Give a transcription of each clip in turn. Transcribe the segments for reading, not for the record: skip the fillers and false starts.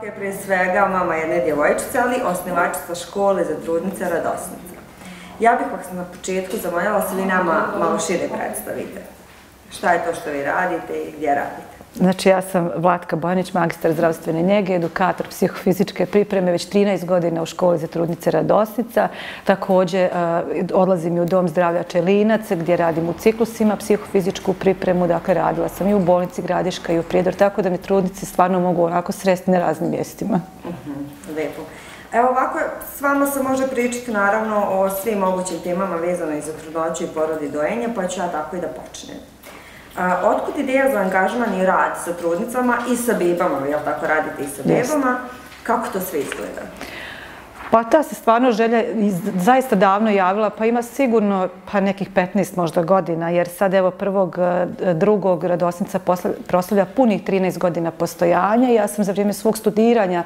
je prije svega mama jedne djevojčice, ali osnivačica škole za trudnice Radosnica. Ja bih vas na početku zamoljala se vi nama malo šire predstavite. Šta je to što vi radite i gdje radite? Znači, ja sam Vlatka Bojanić, magistar zdravstvene njege, edukator psihofizičke pripreme, već 13 godina u školi za trudnice Radosnica. Također odlazim i u Dom zdravlja Čelinac, gdje radim u ciklusima psihofizičku pripremu. Dakle, radila sam i u bolnici Gradiška i u Prijedor, tako da mi trudnice stvarno mogu onako sresti na raznim mjestima. Lijepo. Evo ovako, s vama se može pričati naravno o svim mogućim temama vezano i za trudnoću i porod i dojenje, pa ću ja tako i da počnem. Otkud ideja za angažman i rad sa trudnicama i sa bebama, jel tako radite i sa bebama? Kako to sve izgleda? Pa ta se stvarno želja zaista davno javila, pa ima sigurno nekih 15 možda godina, jer sad evo 1.2. Radosnica proslavlja punih 13 godina postojanja. Ja sam za vrijeme svog studiranja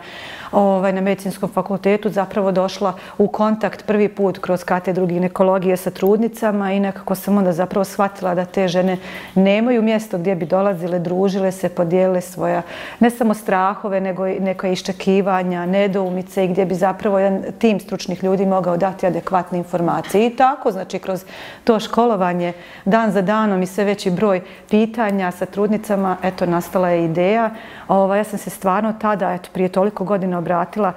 na medicinskom fakultetu zapravo došla u kontakt prvi put kroz katedru ginekologije sa trudnicama i nekako sam onda zapravo shvatila da te žene nemaju mjesto gdje bi dolazile, družile se, podijelile svoja ne samo strahove, nego neka iščekivanja, nedoumice i gdje bi zapravo jedan tim stručnih ljudi mogao dati adekvatne informacije. I tako, znači, kroz to školovanje dan za danom i sve veći broj pitanja sa trudnicama, eto, nastala je ideja. Ja sam se stvarno tada, eto, prije toliko godina obratila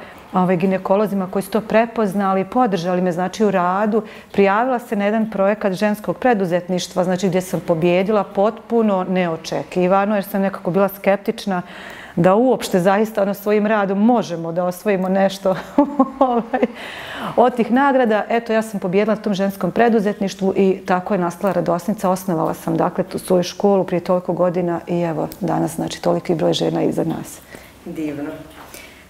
ginekolozima koji su to prepoznali, podržali me, znači, u radu. Prijavila se na jedan projekat ženskog preduzetništva, znači, gdje sam pobjedila potpuno neočekivano, jer sam nekako bila skeptična da uopšte zaista svojim radom možemo da osvojimo nešto od tih nagrada. Eto, ja sam pobjedila na tom ženskom preduzetništvu i tako je nastala Radosnica. Osnovala sam, dakle, tu svoju školu prije toliko godina i evo, danas, znači, toliki broj žena iza nas. Divno.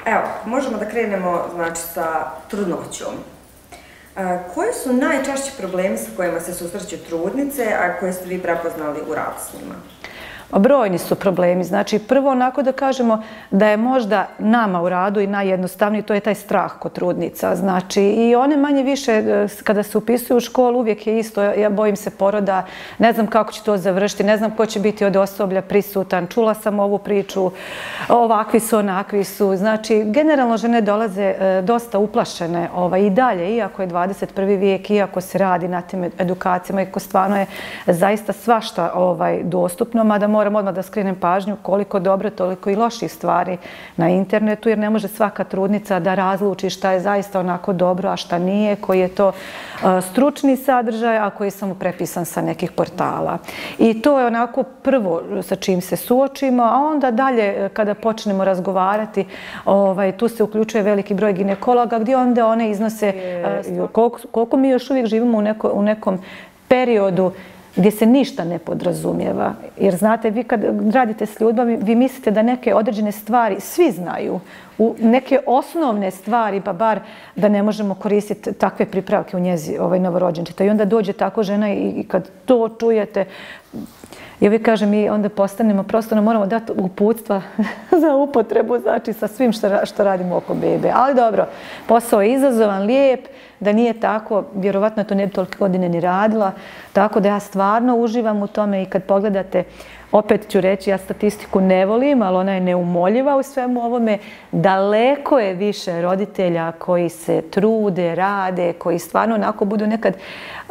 Evo, možemo da krenemo, znači, sa trudnoćom. Koji su najčešći problemi sa kojima se susreću trudnice, a koje ste vi prepoznali u radu s njima? Brojni su problemi. Znači, prvo onako da kažemo da je možda nama u radu i najjednostavniji, to je taj strah kod trudnica. Znači, i one manje više, kada se upisuju u školu, uvijek je isto, ja bojim se poroda, ne znam kako će to završiti, ne znam ko će biti od osoblja prisutan, čula sam ovu priču, ovakvi su, onakvi su. Znači, generalno žene dolaze dosta uplašene i dalje, iako je 21. vijek, iako se radi na tim edukacijama, iako stvarno je zaista svašta dostupno, mada moram odmah da skrenem pažnju koliko dobro, toliko i loših stvari na internetu, jer ne može svaka trudnica da razluči šta je zaista onako dobro, a šta nije, koji je to stručni sadržaj, a koji je samo prepisan sa nekih portala. I to je onako prvo sa čim se suočimo, a onda dalje kada počnemo razgovarati, tu se uključuje veliki broj ginekologa gdje onda one iznose koliko mi još uvijek živimo u nekom periodu gdje se ništa ne podrazumijeva. Jer znate, vi kad radite s ljudima, vi mislite da neke određene stvari svi znaju. U neke osnovne stvari, pa bar da ne možemo koristiti takve pripravke u njezi novorođenčeta. I onda dođe tako žena i kad to čujete, ja uvijek kažem, mi onda postanemo, prosto nam moramo dati uputstva za upotrebu, znači sa svim što radimo oko bebe. Ali dobro, posao je izazovan, lijep, da nije tako, vjerovatno to ne bi toliko godine ni radila, tako da ja stvarno uživam u tome i kad pogledate, opet ću reći, ja statistiku ne volim, ali ona je neumoljiva u svemu ovome, daleko je više roditelja koji se trude, rade, koji stvarno onako budu nekad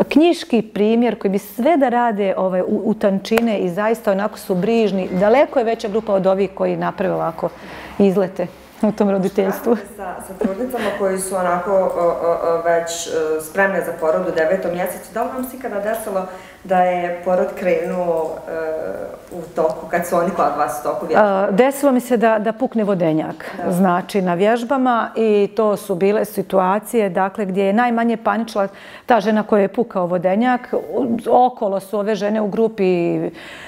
knjiški primjer, koji bi sve da rade u tančine i zaista onako su brižni. Daleko je veća grupa od ovih koji naprave ovako izlete u tom roditeljstvu. Sa trudnicama koji su onako već spremne za porod u 9. mjesecu, da li vam se ikada desilo da je porod krenuo u toku, kad su oni kod vas u toku vježba? Desilo mi se da pukne vodenjak, znači na vježbama, i to su bile situacije, dakle, gdje je najmanje paničila ta žena koja je pukao vodenjak. Okolo su ove žene u grupi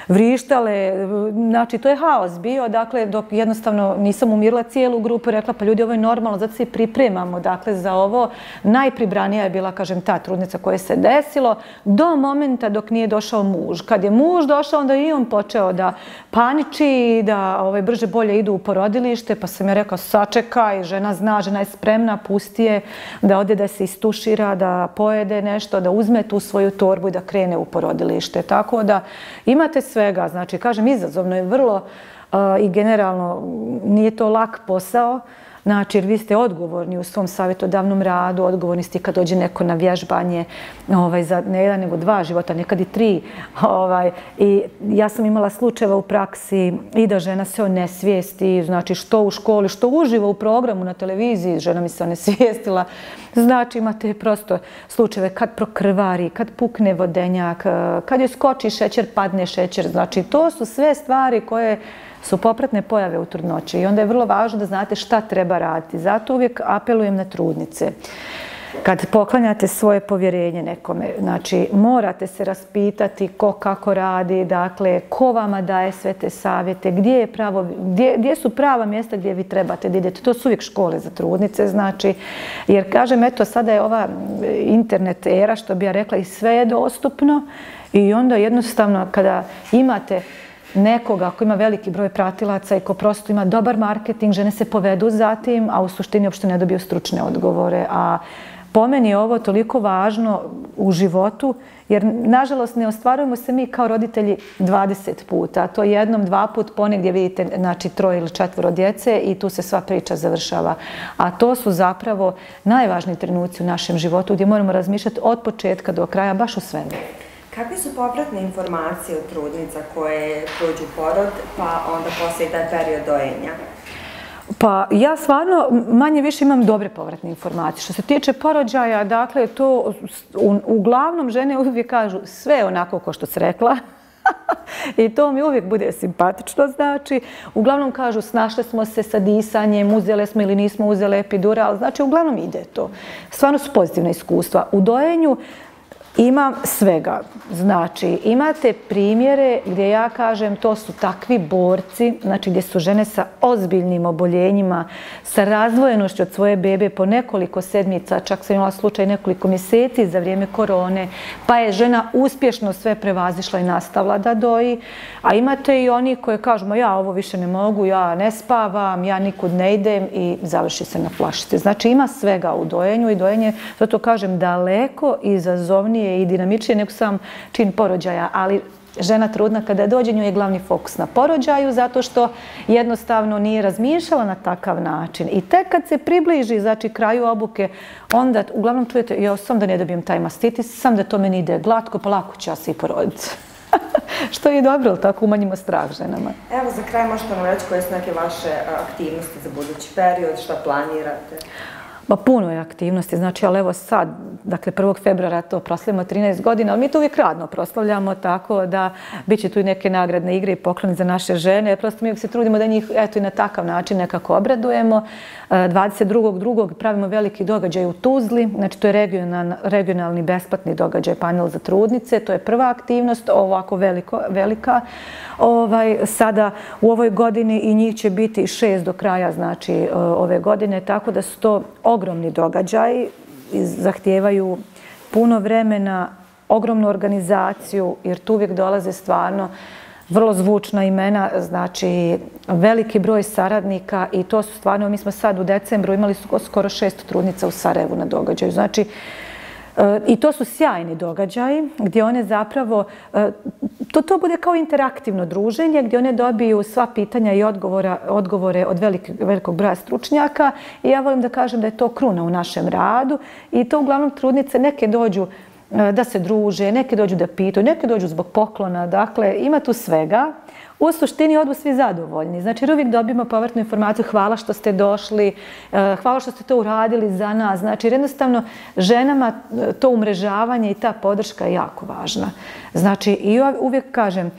vrištale, znači to je haos bio, dakle, dok jednostavno nisam umirila cijelu grupu, rekla pa ljudi, ovo je normalno, zato se i pripremamo, dakle, za ovo. Najpribranija je bila, kažem, ta trudnica koja se desilo, do momenta dok nije došao muž. Kad je muž došao, onda i on počeo da paniči i da brže bolje idu u porodilište, pa sam je rekao, sačekaj, žena zna, žena je spremna, pusti je da ode da se istušira, da pojede nešto, da uzme tu svoju torbu i da krene u porodilište. Tako da imate svega, znači, kažem, izazovno je vrlo i generalno nije to lak posao. Znači, jer vi ste odgovorni u svom savjetodavnom radu, odgovorni ste kad dođe neko na vježbanje za ne jedan nego 2 života, nekad i 3. I ja sam imala slučajeva u praksi i da žena se onesvijesti, znači što u školi, što uživo u programu na televiziji, žena mi se onesvijestila. Znači, imate prosto slučajeve kad prokrvari, kad pukne vodenjak, kad joj skoči šećer, padne šećer. Znači, to su sve stvari koje su popratne pojave u trudnoći i onda je vrlo važno da znate šta treba raditi. Zato uvijek apelujem na trudnice. Kad poklanjate svoje povjerenje nekome, znači morate se raspitati ko kako radi, dakle ko vama daje sve te savjete, gdje su prava mjesta gdje vi trebate da idete. To su uvijek škole za trudnice, znači, jer kažem, eto, sada je ova internet era, što bi ja rekla, i sve je dostupno i onda jednostavno kada imate nekoga ko ima veliki broj pratilaca i ko prosto ima dobar marketing, žene se povedu za tim, a u suštini uopšte ne dobiju stručne odgovore. A po meni je ovo toliko važno u životu, jer nažalost ne ostvarujemo se mi kao roditelji 20 puta. To jednom, 2 put ponegdje vidite, znači 3 ili 4 djece i tu se sva priča završava. A to su zapravo najvažniji trenuci u našem životu gdje moramo razmišljati od početka do kraja, baš o svemu. Kakve su popratne informacije od trudnica koje prođu porod, pa onda poslije taj period dojenja? Pa ja stvarno manje više imam dobre povratne informacije. Što se tiče porođaja, dakle, to uglavnom žene uvijek kažu sve onako kao što si rekla. I to mi uvijek bude simpatično, znači. Uglavnom kažu snašle smo se sa disanjem, uzele smo ili nismo uzele epidural, znači uglavnom ide to. Stvarno su pozitivna iskustva. U dojenju imam svega. Znači, imate primjere gdje ja kažem to su takvi borci, znači gdje su žene sa ozbiljnim oboljenjima, sa razdvojenošću od svoje bebe po nekoliko sedmica, čak sam imala slučaj nekoliko mjeseci za vrijeme korone, pa je žena uspješno sve prevazišla i nastavila da doji. A imate i oni koji kažu, ja ovo više ne mogu, ja ne spavam, ja nikud ne idem i završi se na flašici. Znači, ima svega u dojenju i dojenje, zato kažem, daleko izazovnije i dinamičnije nego sam čin porođaja, ali žena trudna kada dođe, njoj je glavni fokus na porođaju zato što jednostavno nije razmišljala na takav način. I tek kad se približi, znači kraju obuke, onda uglavnom čujete, ja sam da ne dobijem taj mastitis, sam da to meni ide glatko, pa lako ću ja se i poroditi. Što je dobro, ali tako umanjimo strah ženama. Evo, za kraj možete nam reći koje su neke vaše aktivnosti za budući period, šta planirate? Pa puno je aktivnosti, znači, ali evo sad, dakle 1. februara to proslavljamo 13 godina, ali mi to uvijek radno proslavljamo, tako da bit će tu i neke nagradne igre i pokloni za naše žene. Prosto mi se trudimo da njih eto i na takav način nekako obradujemo. 22.2. pravimo veliki događaj u Tuzli, znači to je regionalni besplatni događaj, panel za trudnice, to je prva aktivnost, ovako velika. Sada u ovoj godini i njih će biti 6 do kraja, znači ove godine, tako da su to ogromni događaji, zahtijevaju puno vremena, ogromnu organizaciju, jer tu uvijek dolaze stvarno vrlo zvučna imena, znači veliki broj saradnika i to su stvarno, mi smo sad u decembru imali skoro 600 trudnica u Sarajevu na događaju, znači i to su sjajni događaji gdje one zapravo, to bude kao interaktivno druženje gdje one dobiju sva pitanja i odgovore od velikog broja stručnjaka i ja volim da kažem da je to kruna u našem radu i to uglavnom trudnice neke dođu da se druže, neke dođu da pitaju, neke dođu zbog poklona, dakle ima tu svega. U suštini odu svi zadovoljni. Znači, uvijek dobijemo povratnu informaciju, hvala što ste došli, hvala što ste to uradili za nas. Znači, jednostavno, ženama to umrežavanje i ta podrška je jako važna. Znači, i ja uvijek kažem,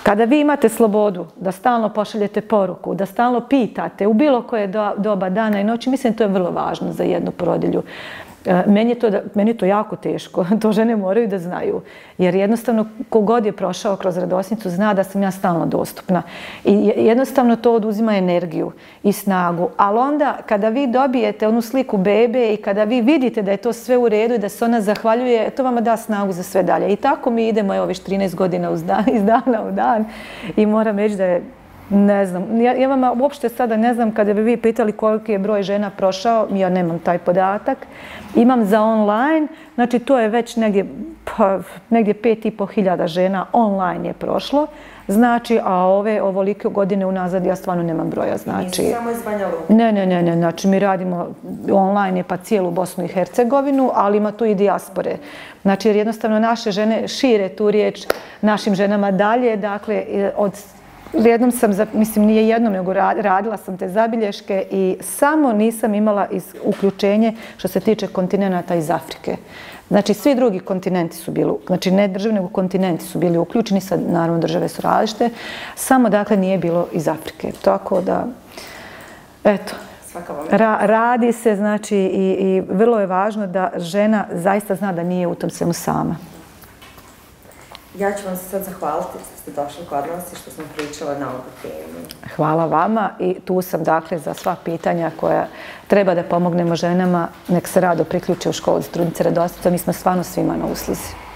kada vi imate slobodu da stalno pošaljete poruku, da stalno pitate u bilo koje doba dana i noći, mislim to je vrlo važno za jednu porodilju. Meni je to jako teško, to žene moraju da znaju, jer jednostavno kogod je prošao kroz radosnicu zna da sam ja stalno dostupna i jednostavno to oduzima energiju i snagu, ali onda kada vi dobijete onu sliku bebe i kada vi vidite da je to sve u redu i da se ona zahvaljuje, to vama da snagu za sve dalje i tako mi idemo evo već 13 godina iz dana u dan i moram reći da je ne znam, ja vama uopšte sada ne znam kada bi vi pitali koliki je broj žena prošao, ja nemam taj podatak. Imam za online, znači to je već negdje 5.500 žena online je prošlo. znači, a ovolike godine unazad ja stvarno nemam broja, znači. Nisu samo iz Banja Luke? Ne, znači mi radimo online pa cijelu Bosnu i Hercegovinu, ali ima tu i dijaspore. Znači, jer jednostavno naše žene šire tu riječ našim ženama dalje, dakle, jednom sam, mislim nije jednom, nego radila sam te zabilješke i samo nisam imala uključenje što se tiče kontinenata iz Afrike. Znači, svi drugi kontinenti su bili, znači ne države, nego kontinenti su bili uključeni, sad naravno države su različite, samo dakle nije bilo iz Afrike. Tako da, eto, radi se, znači, i vrlo je važno da žena zaista zna da nije u tom svemu sama. Ja ću vam se sad zahvaliti što ste došli kod nas i što smo pričali na ovu temu. Hvala vama i tu sam dakle za sva pitanja koja treba da pomognemo ženama, nek se rado priključe u školu za trudnice Radostica. Mi smo stvarno svima na usluzi.